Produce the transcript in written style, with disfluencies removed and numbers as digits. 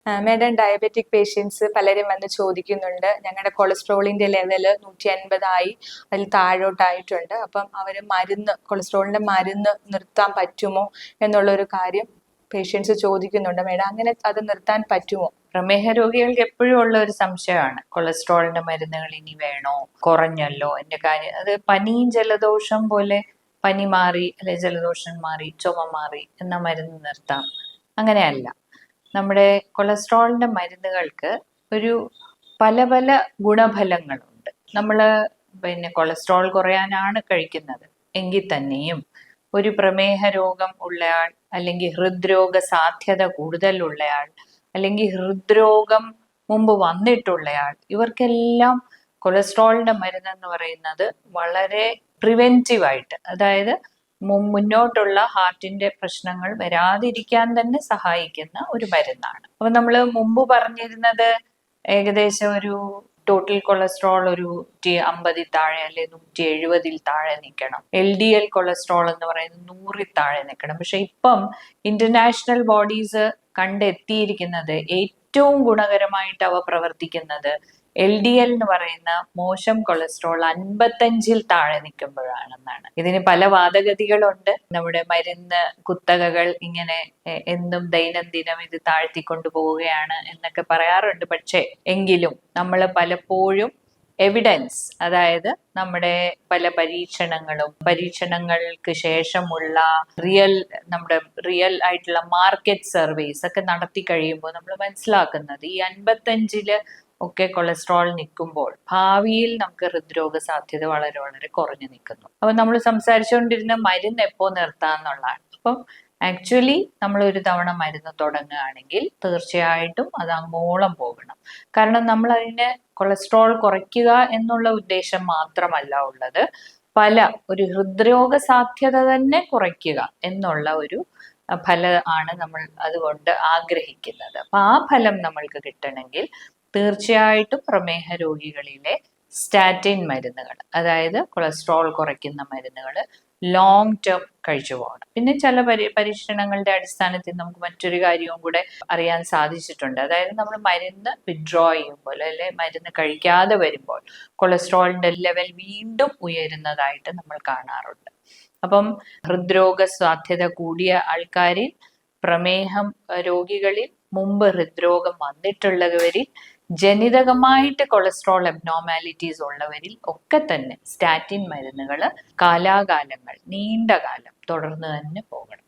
Madam, diabetic patients പലരും വന്ന് ചോദിക്കുന്നുണ്ട്. ഞങ്ങളുടെ കൊളസ്ട്രോളിന്റെ ലെവല് 150 അതിൽ താഴോട്ടായിട്ടുണ്ട്. അപ്പം അവര് കൊളസ്ട്രോളിന്റെ മരുന്ന് നിർത്താൻ പറ്റുമോ എന്നുള്ളൊരു കാര്യം പേഷ്യൻസ് ചോദിക്കുന്നുണ്ട്. മേഡം, അങ്ങനെ അത് നിർത്താൻ പറ്റുമോ? പ്രമേഹ രോഗികൾക്ക് എപ്പോഴും ഉള്ള ഒരു സംശയമാണ്, കൊളസ്ട്രോളിന്റെ മരുന്നുകൾ ഇനി വേണോ, കുറഞ്ഞല്ലോ എന്റെ കാര്യം. അത് പനിയും ജലദോഷം പോലെ പനി മാറി അല്ലെ ജലദോഷം മാറി ചുമ മാറി എന്ന മരുന്ന് നിർത്താം. അങ്ങനെയല്ല. നമ്മുടെ കൊളസ്ട്രോളിന്റെ മരുന്നുകൾക്ക് ഒരു പല പല ഗുണഫലങ്ങളുണ്ട്. നമ്മൾ കൊളസ്ട്രോൾ കുറയാനാണ് കഴിക്കുന്നത് എങ്കിൽ തന്നെയും ഒരു പ്രമേഹ രോഗം ഉള്ളയാൾ, അല്ലെങ്കിൽ ഹൃദ്രോഗ സാധ്യത കൂടുതലുള്ളയാൾ, അല്ലെങ്കിൽ ഹൃദ്രോഗം മുമ്പ് വന്നിട്ടുള്ളയാൾ, ഇവർക്കെല്ലാം കൊളസ്ട്രോളിന്റെ മരുന്നെന്ന് പറയുന്നത് വളരെ പ്രിവെന്റീവായിട്ട്, അതായത് മുന്നോട്ടുള്ള ഹാർട്ടിന്റെ പ്രശ്നങ്ങൾ വരാതിരിക്കാൻ തന്നെ സഹായിക്കുന്ന ഒരു മരുന്നാണ്. അപ്പൊ നമ്മൾ മുമ്പ് പറഞ്ഞിരുന്നത് ഏകദേശം ഒരു ടോട്ടൽ കൊളസ്ട്രോൾ ഒരു 150 താഴെ അല്ലെ 170 താഴെ നിൽക്കണം. LDL കൊളസ്ട്രോൾ എന്ന് പറയുന്നത് 100 താഴെ നിൽക്കണം. പക്ഷെ ഇപ്പം ഇന്റർനാഷണൽ ബോഡീസ് കണ്ടെത്തിയിരിക്കുന്നത് ഏറ്റവും ഗുണകരമായിട്ട് അവ പ്രവർത്തിക്കുന്നത് LDL എന്ന് പറയുന്ന മോശം കൊളസ്ട്രോൾ 55 താഴെ നിൽക്കുമ്പോഴാണെന്നാണ്. ഇതിന് പല വാദഗതികളുണ്ട്. നമ്മുടെ മരുന്ന് കുത്തകകൾ ഇങ്ങനെ എന്നും ദൈനംദിനം ഇത് താഴ്ത്തിക്കൊണ്ടു പോവുകയാണ് എന്നൊക്കെ പറയാറുണ്ട്. പക്ഷേ എങ്കിലും നമ്മൾ പലപ്പോഴും എവിഡൻസ്, അതായത് നമ്മുടെ പല പരീക്ഷണങ്ങൾക്ക് ശേഷമുള്ള നമ്മുടെ റിയൽ ആയിട്ടുള്ള മാർക്കറ്റ് സർവേസ് ഒക്കെ നടത്തി കഴിയുമ്പോൾ നമ്മൾ മനസ്സിലാക്കുന്നത് ഈ 55 ഒക്കെ കൊളസ്ട്രോൾ നിൽക്കുമ്പോൾ ഭാവിയിൽ നമുക്ക് ഹൃദ്രോഗ സാധ്യത വളരെ വളരെ കുറഞ്ഞു നിൽക്കുന്നു. അപ്പൊ നമ്മൾ സംസാരിച്ചുകൊണ്ടിരുന്ന മരുന്ന് എപ്പോ നിർത്താന്നുള്ളതാണ്. അപ്പം ആക്ച്വലി നമ്മൾ ഒരു തവണ മരുന്ന് തുടങ്ങുകയാണെങ്കിൽ തീർച്ചയായിട്ടും അത് അങ്ങോളം പോകണം. കാരണം നമ്മൾ അതിന് കൊളസ്ട്രോൾ കുറയ്ക്കുക എന്നുള്ള ഉദ്ദേശം മാത്രമല്ല ഉള്ളത്, ഒരു ഹൃദ്രോഗ സാധ്യത തന്നെ കുറയ്ക്കുക എന്നുള്ള ഒരു ഫലമാണ് നമ്മൾ അതുകൊണ്ട് ആഗ്രഹിക്കുന്നത്. അപ്പൊ ആ ഫലം നമ്മൾക്ക് കിട്ടണമെങ്കിൽ തീർച്ചയായിട്ടും പ്രമേഹ രോഗികളിലെ സ്റ്റാറ്റിൻ മരുന്നുകൾ, അതായത് കൊളസ്ട്രോൾ കുറയ്ക്കുന്ന മരുന്നുകൾ ലോങ് ടേം കഴിച്ചു പോകണം. പിന്നെ ചില പരീക്ഷണങ്ങളുടെ അടിസ്ഥാനത്തിൽ നമുക്ക് മറ്റൊരു കാര്യവും കൂടെ അറിയാൻ സാധിച്ചിട്ടുണ്ട്. അതായത് നമ്മൾ മരുന്ന് വിഡ്രോ ചെയ്യുമ്പോൾ അല്ലെ മരുന്ന് കഴിക്കാതെ വരുമ്പോൾ കൊളസ്ട്രോളിന്റെ ലെവൽ വീണ്ടും ഉയരുന്നതായിട്ട് നമ്മൾ കാണാറുണ്ട്. അപ്പം ഹൃദ്രോഗ സാധ്യത കൂടിയ ആൾക്കാരിൽ, പ്രമേഹം രോഗികളിൽ, മുമ്പ് ഹൃദ്രോഗം വന്നിട്ടുള്ളവരിൽ, ജനിതകമായിട്ട് കൊളസ്ട്രോൾ അബ്നോർമാലിറ്റീസ് ഉള്ളവരിൽ ഒക്കെ തന്നെ സ്റ്റാറ്റിൻ മരുന്നുകൾ കാലാകാലങ്ങൾ, നീണ്ട കാലം തുടർന്ന് തന്നെ പോകണം.